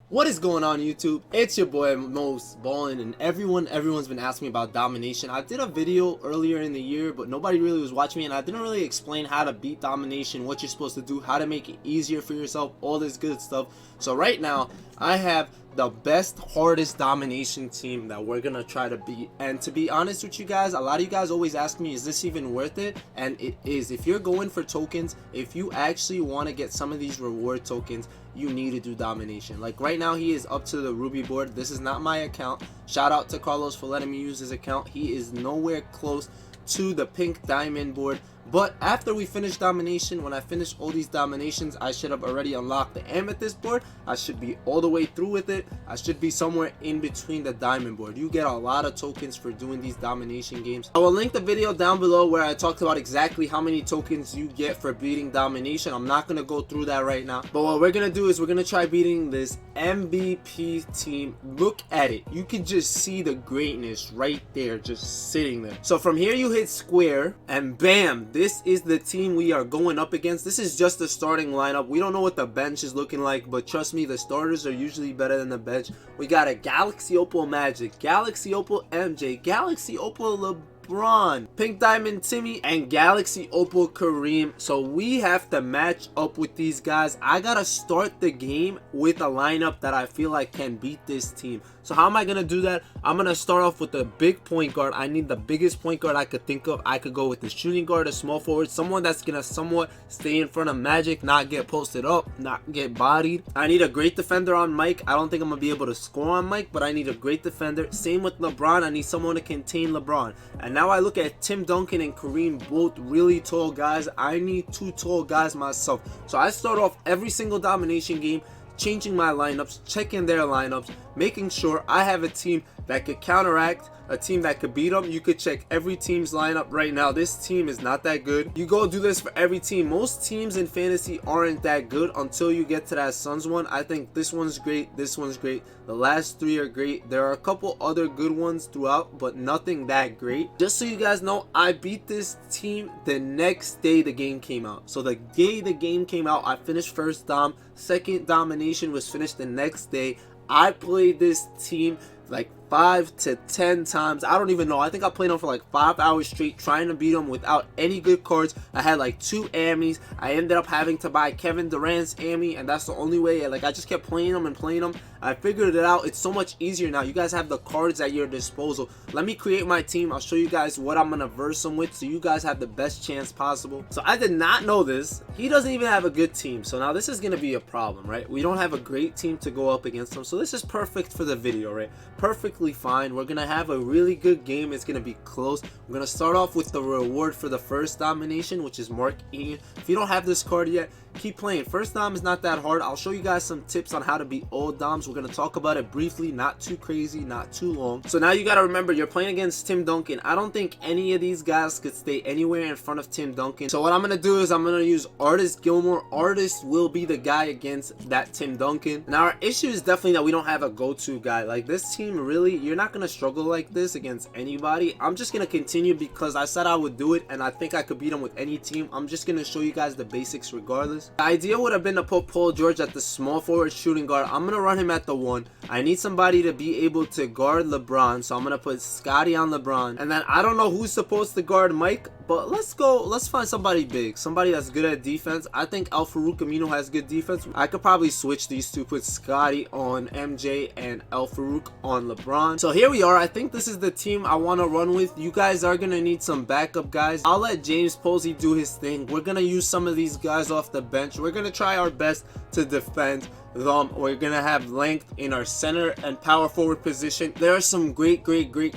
What is going on YouTube? It's your boy Mosballin, and everyone's been asking me about Domination. I did a video earlier in the year, but nobody really was watching me, and I didn't really explain how to beat Domination, what you're supposed to do, how to make it easier for yourself, all this good stuff. So right now, I have the best, hardest Domination team that we're gonna try to beat. And to be honest with you guys, a lot of you guys always ask me, is this even worth it? And it is. If you're going for tokens, if you actually want to get some of these reward tokens, you need to do Domination. Like right now, he is up to the Ruby board. This is not my account. Shout out to Carlos for letting me use his account. He is nowhere close to the pink diamond board. But after we finish Domination, when I finish all these Dominations, I should have already unlocked the amethyst board. I should be all the way through with it. I should be somewhere in between the diamond board. You get a lot of tokens for doing these Domination games. I will link the video down below where I talked about exactly how many tokens you get for beating Domination. I'm not going to go through that right now. But what we're going to do is we're going to try beating this MVP team. Look at it. You can just see the greatness right there, just sitting there. So from here you hit square and bam, this is the team we are going up against. This is just the starting lineup. We don't know what the bench is looking like, but trust me, the starters are usually better than the bench. We got a Galaxy Opal Magic, Galaxy Opal MJ, Galaxy Opal LeBron, Pink Diamond Timmy, and Galaxy Opal Kareem. So we have to match up with these guys. I gotta start the game with a lineup that I feel like can beat this team. So how am I gonna do that? I'm gonna start off with the big point guard. I need the biggest point guard I could think of. I could go with the shooting guard, a small forward, someone that's gonna somewhat stay in front of Magic, not get posted up, not get bodied. I need a great defender on Mike. I don't think I'm gonna be able to score on Mike, but I need a great defender. Same with LeBron. I need someone to contain LeBron. And now I look at Tim Duncan and Kareem, both really tall guys. I need two tall guys myself. So I start off every single Domination game changing my lineups, checking their lineups, making sure I have a team that could counteract, a team that could beat them. You could check every team's lineup right now. This team is not that good. You go do this for every team. Most teams in fantasy aren't that good until you get to that Suns one. I think this one's great, this one's great, the last three are great. There are a couple other good ones throughout, but nothing that great. Just so you guys know, I beat this team the next day the game came out. So the day the game came out, I finished first dom. Second Domination was finished the next day. I played this team like 5 to 10 times. I don't even know. I think I played them for like 5 hours straight trying to beat them without any good cards. I had like 2 Ammies. I ended up having to buy Kevin Durant's Ammy, and that's the only way. Like I just kept playing them and playing them. I figured it out. It's so much easier now. You guys have the cards at your disposal. Let me create my team. I'll show you guys what I'm gonna verse them with so you guys have the best chance possible. So I did not know this. He doesn't even have a good team. So now this is gonna be a problem, right? We don't have a great team to go up against him. So this is perfect for the video, right? Perfectly fine. We're gonna have a really good game. It's gonna be close. We're gonna start off with the reward for the first Domination, which is Mark Eaton. If you don't have this card yet, keep playing. First dom is not that hard. I'll show you guys some tips on how to beat old doms. We're gonna talk about it briefly, not too crazy, not too long. So now you gotta remember, you're playing against Tim Duncan. I don't think any of these guys could stay anywhere in front of Tim Duncan. So what I'm gonna do is I'm gonna use Artist Gilmore. Artist will be the guy against that Tim Duncan. Now our issue is definitely that we don't have a go-to guy. Like this team, really, you're not gonna struggle like this against anybody. I'm just gonna continue because I said I would do it, and I think I could beat him with any team. I'm just gonna show you guys the basics regardless. The idea would have been to put Paul George at the small forward shooting guard. I'm going to run him at the 1. I need somebody to be able to guard LeBron, so I'm going to put Scotty on LeBron. And then I don't know who's supposed to guard Mike, but let's find somebody big, somebody that's good at defense. I think Al Farouk Amino has good defense. I could probably switch these two, put Scotty on MJ and Al Farouk on LeBron. So here we are. I think this is the team I want to run with. You guys are going to need some backup guys. I'll let James Posey do his thing. We're going to use some of these guys off the bench. We're going to try our best to defend them. We're going to have length in our center and power forward position. There are some great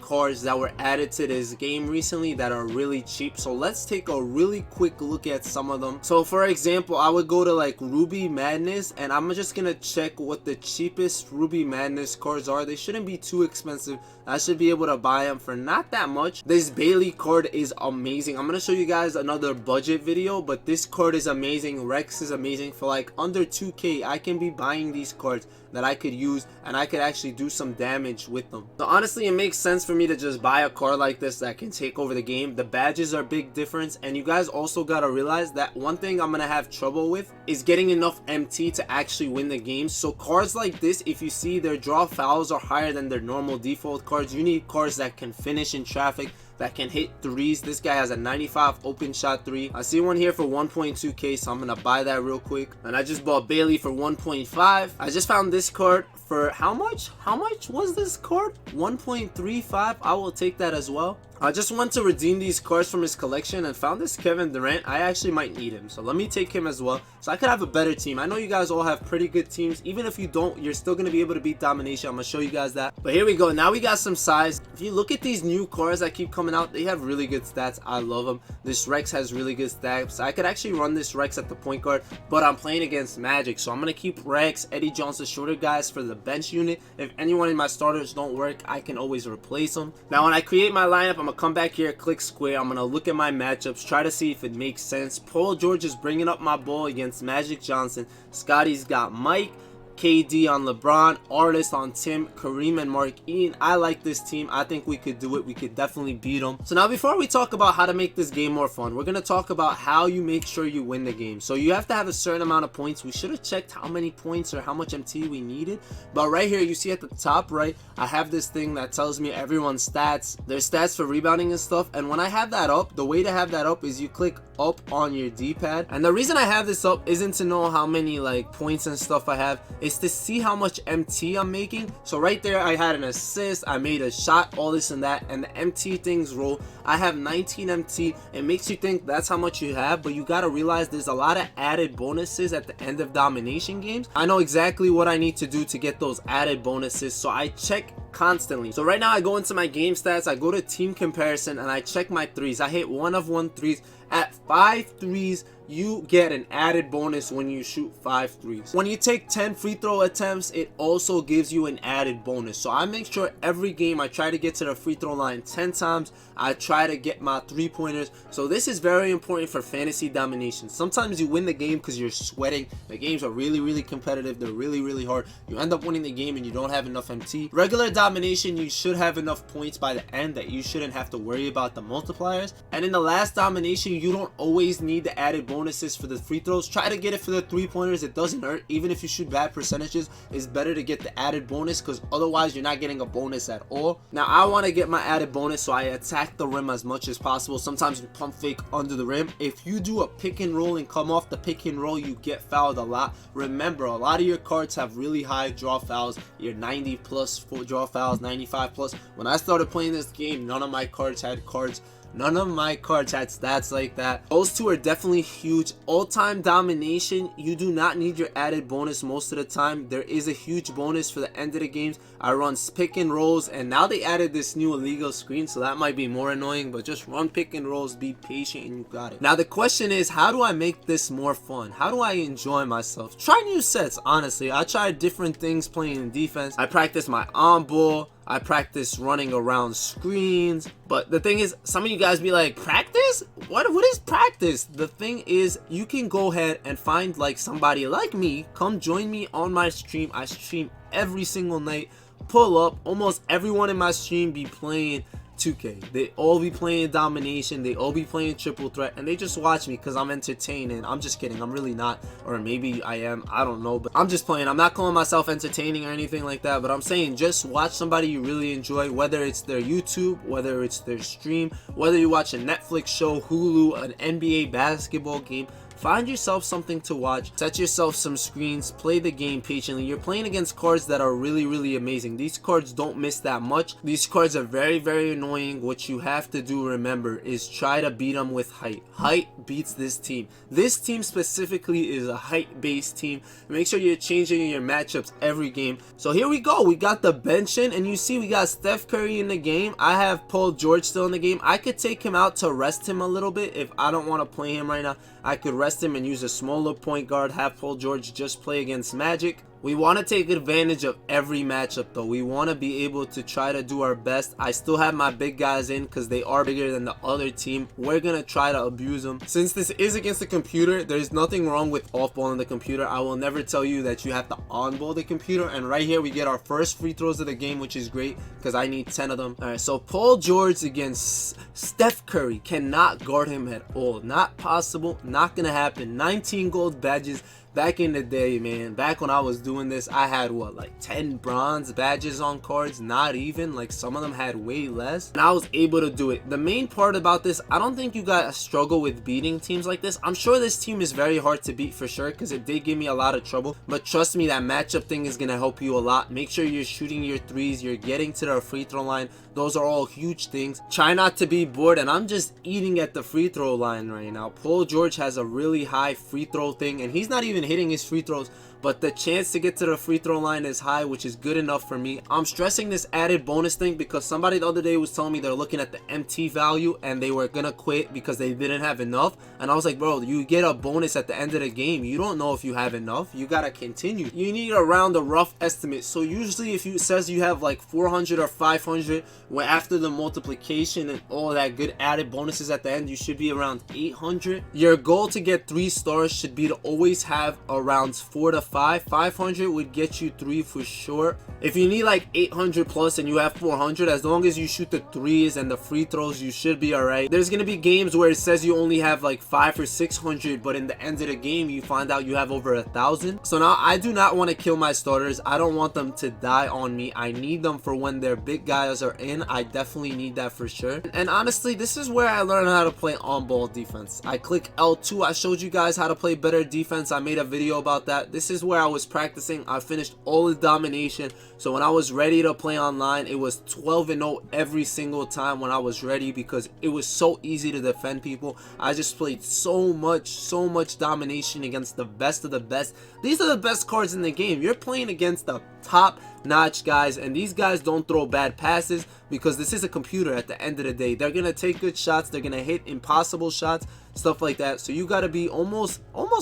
cards that were added to this game recently that are really cheap. So let's take a really quick look at some of them. So for example, I would go to like Ruby Madness, and I'm just going to check what the cheapest Ruby Madness cards are. They shouldn't be too expensive. I should be able to buy them for not that much. This Bailey card is amazing. I'm going to show you guys another budget video, but this card is amazing. Rex is amazing. For like under 2K, I can be buying these cards that I could use and I could actually do some damage with them. So honestly, it makes sense for me to just buy a card like this that can take over the game. The badges are a big difference, and you guys also gotta realize that one thing I'm gonna have trouble with is getting enough MT to actually win the game. So cards like this, if you see their draw fouls are higher than their normal default cards, you need cards that can finish in traffic, that can hit threes. This guy has a 95 open shot 3. I see one here for 1.2k, so I'm gonna buy that real quick. And I just bought Bailey for 1.5. I just found this card for how much? How much was this card? 1.35. I will take that as well. I just went to redeem these cards from his collection and found this Kevin Durant. I actually might need him, so let me take him as well, so I could have a better team. I know you guys all have pretty good teams. Even if you don't, you're still gonna be able to beat Domination. I'm gonna show you guys that. But here we go. Now we got some size. If you look at these new cards that keep coming out, they have really good stats. I love them. This Rex has really good stats. I could actually run this Rex at the point guard, but I'm playing against Magic, so I'm gonna keep Rex, Eddie Johnson, shorter guys for the bench unit. If anyone in my starters don't work, I can always replace them. Now when I create my lineup, I'm gonna come back here, click square. I'm gonna look at my matchups, try to see if it makes sense. Paul George is bringing up my ball against Magic Johnson. Scotty's got Mike, KD on LeBron, Artist on Tim, Kareem and Mark Ian. I like this team. I think we could do it. We could definitely beat them. So now before we talk about how to make this game more fun, we're going to talk about how you make sure you win the game. So you have to have a certain amount of points. We should have checked how many points or how much MT we needed. But right here, you see at the top right, I have this thing that tells me everyone's stats, their stats for rebounding and stuff. And when I have that up, the way to have that up is you click up on your D-pad. And the reason I have this up isn't to know how many like points and stuff I have. It's to see how much MT I'm making. So right there, I had an assist, I made a shot, all this and that, and the MT things roll. I have 19 MT. It makes you think that's how much you have, but you gotta realize there's a lot of added bonuses at the end of Domination games. I know exactly what I need to do to get those added bonuses, so I check constantly. So right now I go into my game stats, I go to team comparison, and I check my threes. I hit 1 of 1 threes. At 5 threes, you get an added bonus when you shoot 5 threes. When you take 10 free throw attempts, it also gives you an added bonus. So I make sure every game I try to get to the free throw line 10 times. I try to get my 3-pointers. So this is very important for fantasy domination. Sometimes you win the game because you're sweating. The games are really competitive. They're really hard. You end up winning the game and you don't have enough MT. Regular domination, you should have enough points by the end that you shouldn't have to worry about the multipliers. And in the last domination, you don't always need the added bonuses for the free throws. Try to get it for the 3-pointers. It doesn't hurt. Even if you shoot bad percentages, it's better to get the added bonus because otherwise you're not getting a bonus at all. Now I want to get my added bonus, so I attack the rim as much as possible. Sometimes you pump fake under the rim. If you do a pick and roll and come off the pick and roll, you get fouled a lot. Remember, a lot of your cards have really high draw fouls. Your 90 plus for draw fouls, 95 plus. When I started playing this game, none of my cards had stats like that. Those two are definitely huge. All-time domination, you do not need your added bonus most of the time. There is a huge bonus for the end of the games. I run pick and rolls, and now they added this new illegal screen, so that might be more annoying, but just run pick and rolls, be patient, and you got it. Now the question is, how do I make this more fun? How do I enjoy myself? Try new sets, honestly. I tried different things playing in defense. I practice my on ball. I practice running around screens. But the thing is, some of you guys be like, practice? What is practice? The thing is, you can go ahead and find like somebody like me. Come join me on my stream. I stream every single night. Pull up. Almost everyone in my stream be playing 2K. They all be playing domination. They all be playing triple threat, and they just watch me because I'm entertaining. I'm just kidding. I'm really not, or maybe I am. I don't know, but I'm just playing. I'm not calling myself entertaining or anything like that, but I'm saying just watch somebody you really enjoy, whether it's their YouTube, whether it's their stream, whether you watch a Netflix show, Hulu, an NBA basketball game. Find yourself something to watch, set yourself some screens, play the game patiently. You're playing against cards that are really amazing. These cards don't miss that much. These cards are very annoying. What you have to do, remember, is try to beat them with height. Height beats this team. This team specifically is a height-based team. Make sure you're changing your matchups every game. So here we go. We got the benching, and you see we got Steph Curry in the game. I have Paul George still in the game. I could take him out to rest him a little bit if I don't want to play him right now. I could rest him and use a smaller point guard, have Paul George just play against Magic. We want to take advantage of every matchup though. We want to be able to try to do our best. I still have my big guys in because they are bigger than the other team. We're going to try to abuse them. Since this is against the computer, there's nothing wrong with off-balling the computer. I will never tell you that you have to on-ball the computer. And right here we get our first free throws of the game, which is great because I need 10 of them. Alright, so Paul George against Steph Curry. Cannot guard him at all. Not possible. Not going to happen. 19 gold badges. Back in the day, man, back when I was doing this, I had what, like 10 bronze badges on cards? Not even, like some of them had way less, and I was able to do it. The main part about this, I don't think you guys struggle with beating teams like this. I'm sure this team is very hard to beat for sure because it did give me a lot of trouble, but trust me, that matchup thing is gonna help you a lot. Make sure you're shooting your threes, you're getting to the free throw line. Those are all huge things. Try not to be bored, and I'm just eating at the free throw line right now. Paul George has a really high free throw thing, and he's not even hitting his free throws, but the chance to get to the free throw line is high, which is good enough for me. I'm stressing this added bonus thing because somebody the other day was telling me they're looking at the MT value and they were gonna quit because they didn't have enough, and I was like, bro, you get a bonus at the end of the game. You don't know if you have enough. You gotta continue. You need around a rough estimate. So usually if it says you have like 400 or 500, where after the multiplication and all that good added bonuses at the end, you should be around 800. Your goal to get 3 stars should be to always have around 4 to 5. 500 would get you 3 for sure. If you need like 800 plus and you have 400, as long as you shoot the threes and the free throws, you should be alright. There's gonna be games where it says you only have like 5 or 600, but in the end of the game you find out you have over 1,000. So now I do not want to kill my starters. I don't want them to die on me. I need them for when their big guys are in. I definitely need that for sure. And honestly, this is where I learned how to play on ball defense. I click L2. I showed you guys how to play better defense. I made a video about that. This is where I was practicing. I finished all the domination, so when I was ready to play online, it was 12-0 every single time when I was ready because it was so easy to defend people. I just played so much domination against the best of the best. These are the best cards in the game. You're playing against the top notch guys, and these guys don't throw bad passes because this is a computer. At the end of the day, they're gonna take good shots, they're gonna hit impossible shots, stuff like that. So you got to be almost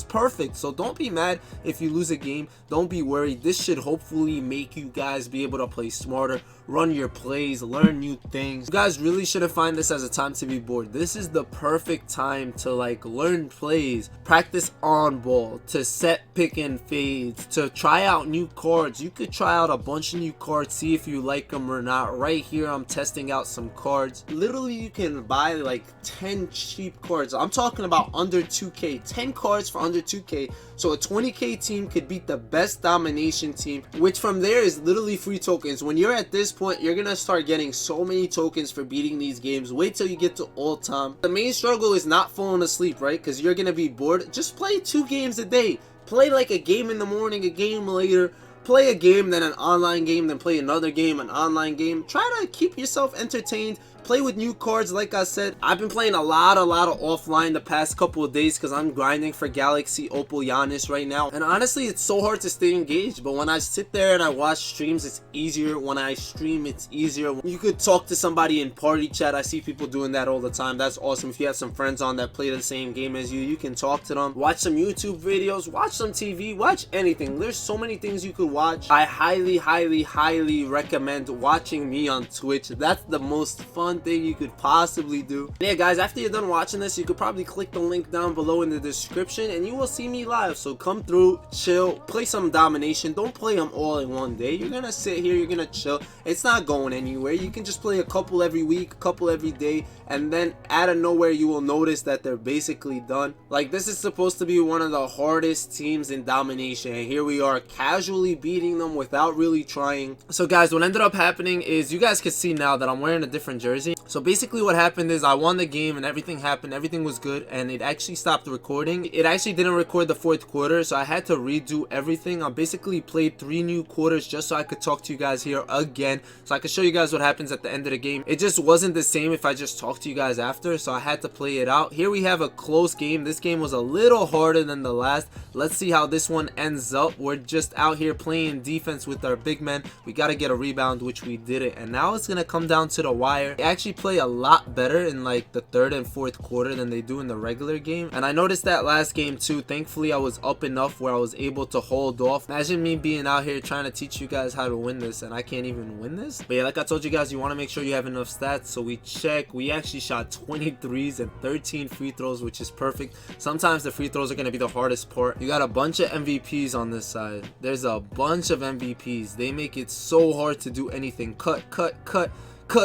perfect. So don't be mad if you lose a game. Don't be worried. This should hopefully make you guys be able to play smarter, run your plays, learn new things. You guys really shouldn't find this as a time to be bored. This is the perfect time to like learn plays, practice on ball, to set pick and fades, to try out new cards. You could try out a bunch of new cards, see if you like them or not. Right here I'm testing out some cards. Literally you can buy like 10 cheap cards. I'm talking about under 2k, 10 cards for under 2k. So a 20k team could beat the best domination team, which from there is literally free tokens. When you're at this point, you're gonna start getting so many tokens for beating these games. Wait till you get to all time. The main struggle is not falling asleep, right? Because you're gonna be bored. Just play 2 games a day. Play like a game in the morning, a game later. Play a game, then an online game, then play another game, an online game. Try to keep yourself entertained. Play with new cards. Like I said, I've been playing a lot of offline the past couple of days because I'm grinding for Galaxy Opal Giannis right now. And honestly, it's so hard to stay engaged. But when I sit there and I watch streams, it's easier. When I stream, it's easier. You could talk to somebody in party chat. I see people doing that all the time. That's awesome. If you have some friends on that play the same game as you, you can talk to them. Watch some YouTube videos. Watch some TV. Watch anything. There's so many things you could watch. I highly recommend watching me on Twitch. That's the most fun thing you could possibly do. Yeah guys, after you're done watching this, you could probably click the link down below in the description and you will see me live. So come through, chill, play some domination. Don't play them all in one day. You're gonna sit here, you're gonna chill. It's not going anywhere. You can just play a couple every week, a couple every day, and then out of nowhere you will notice that they're basically done. Like, this is supposed to be one of the hardest teams in domination, and here we are casually beating them without really trying. So guys, what ended up happening is, you guys can see now that I'm wearing a different jersey. So basically what happened is I won the game and everything happened, everything was good, and it actually stopped recording. It actually didn't record the 4th quarter, so I had to redo everything. I basically played 3 new quarters just so I could talk to you guys here again, so I could show you guys what happens at the end of the game. It just wasn't the same if I just talked to you guys after, so I had to play it out. Here we have a close game. This game was a little harder than the last. Let's see how this one ends up. We're just out here playing defense with our big men. We got to get a rebound, which we did it, and now it's gonna come down to the wire. actually play a lot better in like the third and fourth quarter than they do in the regular game. And I noticed that last game too. Thankfully I was up enough where I was able to hold off. Imagine me being out here trying to teach you guys how to win this and I can't even win this. But yeah, like I told you guys, you want to make sure you have enough stats. So we check. We actually shot 23s and 13 free throws, which is perfect. Sometimes the free throws are going to be the hardest part. You got a bunch of MVPs on this side. There's a bunch of MVPs. They make it so hard to do anything. Cut,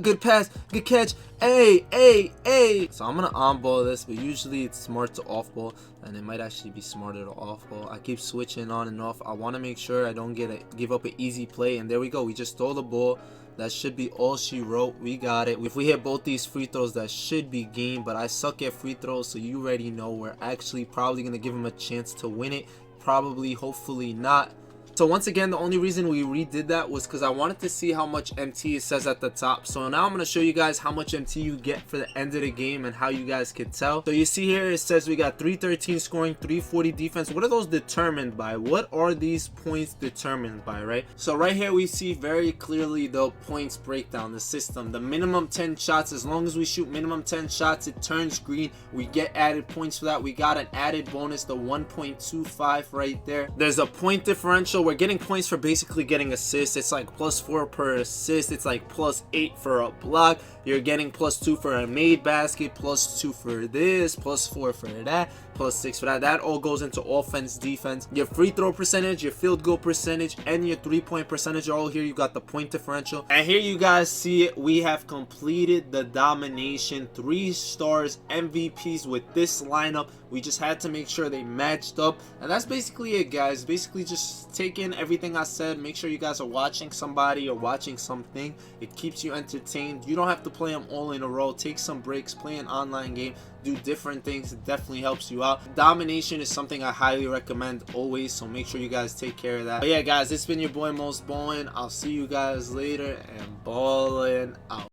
good pass, good catch. Hey. So I'm gonna on ball this, but usually it's smart to off ball, and it might actually be smarter to off ball. I keep switching on and off. I want to make sure I don't give up an easy play. And there we go. We just stole the ball. That should be all she wrote. We got it. If we hit both these free throws, that should be game. But I suck at free throws, so you already know we're actually probably gonna give him a chance to win it. Probably, hopefully not. So once again, the only reason we redid that was because I wanted to see how much MT it says at the top. So now I'm going to show you guys how much MT you get for the end of the game and how you guys could tell. So you see here it says we got 313 scoring, 340 defense. What are those determined by? What are these points determined by, right? So right here we see very clearly the points breakdown, the system. The minimum 10 shots, as long as we shoot minimum 10 shots, it turns green. We get added points for that. We got an added bonus, the 1.25 right there. There's a point differential. We're getting points for basically getting assists. It's like +4 per assist. It's like +8 for a block. You're getting +2 for a made basket, +2 for this, +4 for that, +6 for that. That all goes into offense, defense. Your free throw percentage, your field goal percentage, and your 3-point percentage are all here. You got the point differential. And here you guys see it. We have completed the domination. 3 stars, MVPs with this lineup. We just had to make sure they matched up. And that's basically it, guys. Basically just take in everything I said. Make sure you guys are watching somebody or watching something. It keeps you entertained. You don't have to play them all in a row. Take some breaks, play an online game, do different things. It definitely helps you out. Domination is something I highly recommend always, so make sure you guys take care of that. But yeah, guys, it's been your boy Mosballin. I'll see you guys later, and ballin' out.